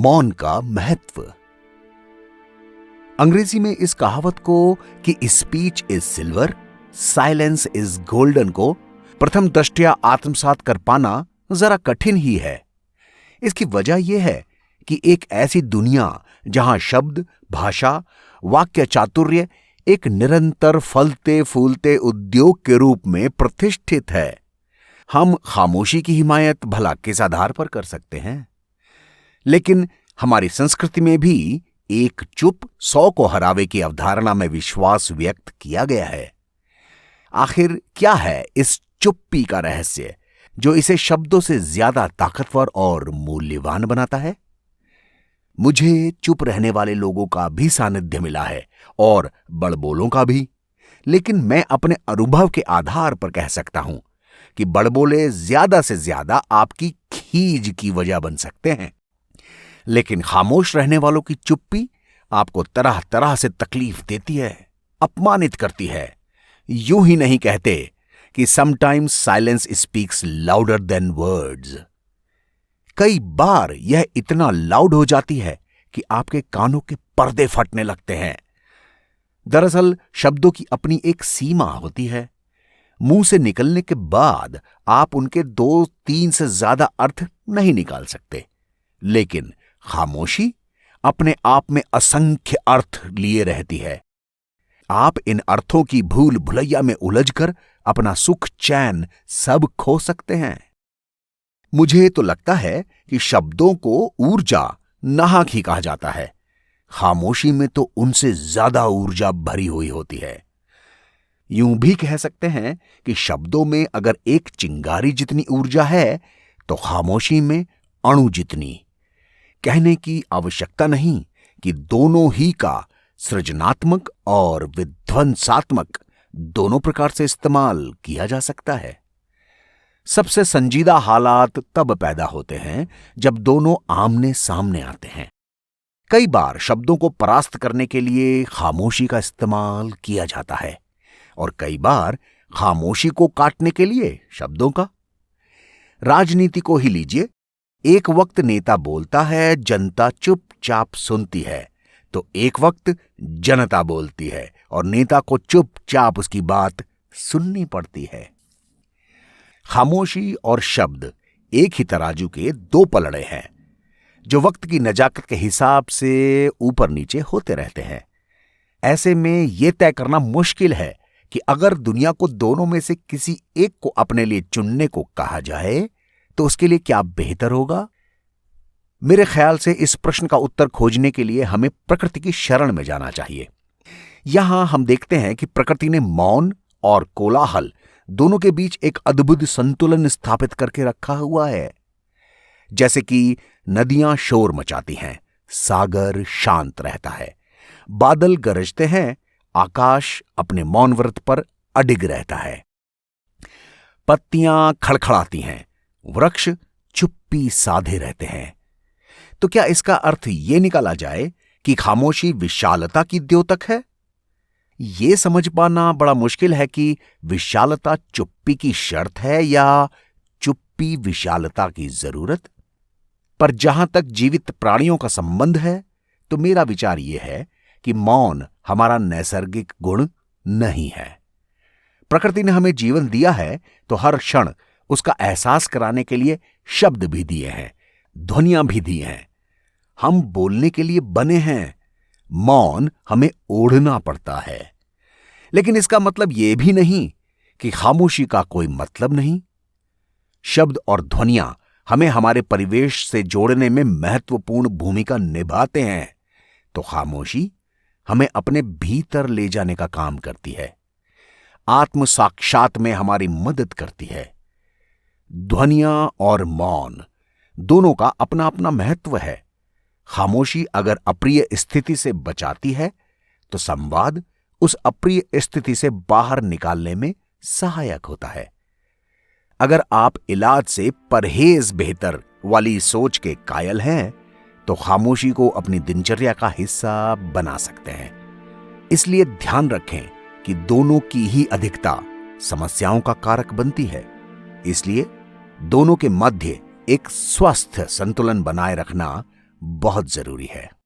मौन का महत्व। अंग्रेजी में इस कहावत को कि speech is silver, silence is golden को प्रथम दृष्टया आत्मसात कर पाना जरा कठिन ही है। इसकी वजह यह है कि एक ऐसी दुनिया जहां शब्द, भाषा, वाक्य चातुर्य एक निरंतर फलते फूलते उद्योग के रूप में प्रतिष्ठित है, हम खामोशी की हिमायत भला किस आधार पर कर सकते हैं? लेकिन हमारी संस्कृति में भी एक चुप 100 को हरावे की अवधारणा में विश्वास व्यक्त किया गया है। आखिर क्या है इस चुप्पी का रहस्य जो इसे शब्दों से ज्यादा ताकतवर और मूल्यवान बनाता है? मुझे चुप रहने वाले लोगों का भी सानिध्य मिला है और बड़बोलों का भी, लेकिन मैं अपने अनुभव के आधार पर कह सकता हूं कि बड़बोले ज्यादा से ज्यादा आपकी खीज की वजह बन सकते हैं, लेकिन खामोश रहने वालों की चुप्पी आपको तरह तरह से तकलीफ देती है, अपमानित करती है। यूं ही नहीं कहते कि sometimes silence speaks louder than words. कई बार यह इतना लाउड हो जाती है कि आपके कानों के पर्दे फटने लगते हैं। दरअसल शब्दों की अपनी एक सीमा होती है। मुंह से निकलने के बाद आप उनके 2-3 से ज्यादा अर्थ नहीं निकाल सकते, लेकिन खामोशी अपने आप में असंख्य अर्थ लिए रहती है। आप इन अर्थों की भूल भुलैया में उलझकर अपना सुख चैन सब खो सकते हैं। मुझे तो लगता है कि शब्दों को ऊर्जा नाहक ही कहा जाता है। खामोशी में तो उनसे ज्यादा ऊर्जा भरी हुई होती है। यूं भी कह सकते हैं कि शब्दों में अगर एक चिंगारी जितनी ऊर्जा है तो खामोशी में अणु जितनी। कहने की आवश्यकता नहीं कि दोनों ही का सृजनात्मक और विध्वंसात्मक दोनों प्रकार से इस्तेमाल किया जा सकता है। सबसे संजीदा हालात तब पैदा होते हैं जब दोनों आमने सामने आते हैं। कई बार शब्दों को परास्त करने के लिए खामोशी का इस्तेमाल किया जाता है और कई बार खामोशी को काटने के लिए शब्दों का। राजनीति को ही लीजिए, एक वक्त नेता बोलता है, जनता चुपचाप सुनती है, तो एक वक्त जनता बोलती है और नेता को चुपचाप उसकी बात सुननी पड़ती है। खामोशी और शब्द एक ही तराजू के 2 पलड़े हैं जो वक्त की नजाकत के हिसाब से ऊपर नीचे होते रहते हैं। ऐसे में यह तय करना मुश्किल है कि अगर दुनिया को दोनों में से किसी एक को अपने लिए चुनने को कहा जाए तो उसके लिए क्या बेहतर होगा? मेरे ख्याल से इस प्रश्न का उत्तर खोजने के लिए हमें प्रकृति की शरण में जाना चाहिए। यहां हम देखते हैं कि प्रकृति ने मौन और कोलाहल दोनों के बीच एक अद्भुत संतुलन स्थापित करके रखा हुआ है। जैसे कि नदियां शोर मचाती हैं, सागर शांत रहता है, बादल गरजते हैं, आकाश अपने मौन व्रत पर अडिग रहता है, पत्तियां खड़खड़ाती हैं, वृक्ष चुप्पी साधे रहते हैं। तो क्या इसका अर्थ यह निकाला जाए कि खामोशी विशालता की द्योतक है? यह समझ पाना बड़ा मुश्किल है कि विशालता चुप्पी की शर्त है या चुप्पी विशालता की जरूरत। पर जहां तक जीवित प्राणियों का संबंध है तो मेरा विचार यह है कि मौन हमारा नैसर्गिक गुण नहीं है। प्रकृति ने हमें जीवन दिया है तो हर क्षण उसका एहसास कराने के लिए शब्द भी दिए हैं, ध्वनियां भी दी हैं। हम बोलने के लिए बने हैं, मौन हमें ओढ़ना पड़ता है। लेकिन इसका मतलब यह भी नहीं कि खामोशी का कोई मतलब नहीं। शब्द और ध्वनियां हमें हमारे परिवेश से जोड़ने में महत्वपूर्ण भूमिका निभाते हैं, तो खामोशी हमें अपने भीतर ले जाने का काम करती है, आत्म साक्षात में हमारी मदद करती है। ध्वनियां और मौन दोनों का अपना अपना महत्व है। खामोशी अगर अप्रिय स्थिति से बचाती है तो संवाद उस अप्रिय स्थिति से बाहर निकालने में सहायक होता है। अगर आप इलाज से परहेज बेहतर वाली सोच के कायल हैं तो खामोशी को अपनी दिनचर्या का हिस्सा बना सकते हैं। इसलिए ध्यान रखें कि दोनों की ही अधिकता समस्याओं का कारक बनती है। इसलिए दोनों के मध्य एक स्वस्थ संतुलन बनाए रखना बहुत जरूरी है।